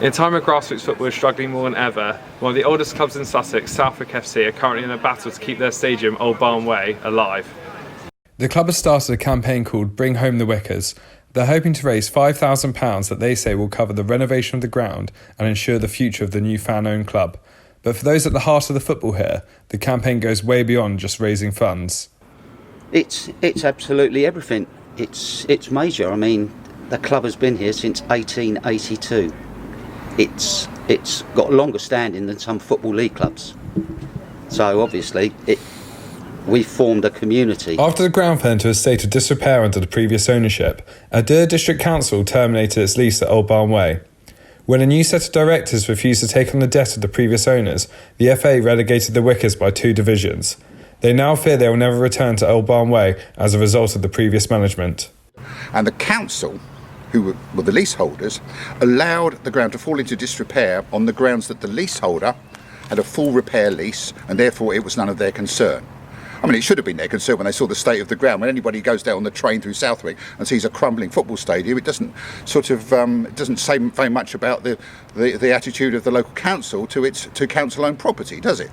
In a time where grassroots football is struggling more than ever, one of the oldest clubs in Sussex, Southwick FC, are currently in a battle to keep their stadium, Old Barn Way, alive. The club has started a campaign called Bring Home the Wickers. They're hoping to raise £5,000 that they say will cover the renovation of the ground and ensure the future of the new fan-owned club. But for those at the heart of the football here, the campaign goes way beyond just raising funds. It's absolutely everything. It's major. I mean, the club has been here since 1882. It's got longer standing than some Football League clubs. So obviously, we formed a community. After the ground fell into a state of disrepair under the previous ownership, Adair District Council terminated its lease at Old Barn Way. When a new set of directors refused to take on the debt of the previous owners, the FA relegated the Wickers by 2 divisions. They now fear they will never return to Old Barn Way as a result of the previous management. And the council, who were the leaseholders, allowed the ground to fall into disrepair on the grounds that the leaseholder had a full repair lease and therefore it was none of their concern. I mean, it should have been their concern when they saw the state of the ground. When anybody goes down on the train through Southwick and sees a crumbling football stadium, it doesn't say very much about the attitude of the local council to council-owned property, does it?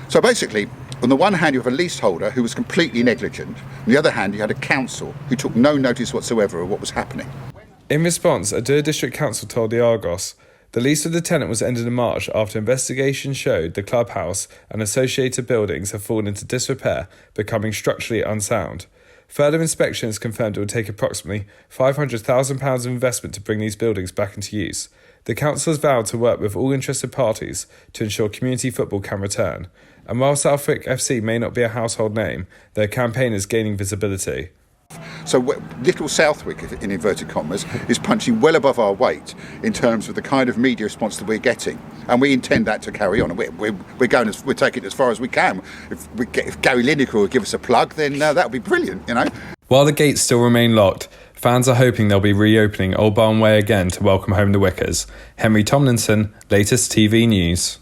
So basically, on the one hand, you have a leaseholder who was completely negligent. On the other hand, you had a council who took no notice whatsoever of what was happening. In response, Adair District Council told the Argos, the lease of the tenant was ended in March after investigation showed the clubhouse and associated buildings have fallen into disrepair, becoming structurally unsound. Further inspections confirmed it would take approximately £500,000 of investment to bring these buildings back into use. The council has vowed to work with all interested parties to ensure community football can return. And while Southwick FC may not be a household name, their campaign is gaining visibility. So little Southwick, in inverted commas, is punching well above our weight in terms of the kind of media response that we're getting, and we intend that to carry on. We're taking it as far as we can. If Gary Lineker will give us a plug, then that would be brilliant, you know. While the gates still remain locked, fans are hoping they'll be reopening Old Barn Way again to welcome home the Wickers. Henry Tomlinson, latest TV News.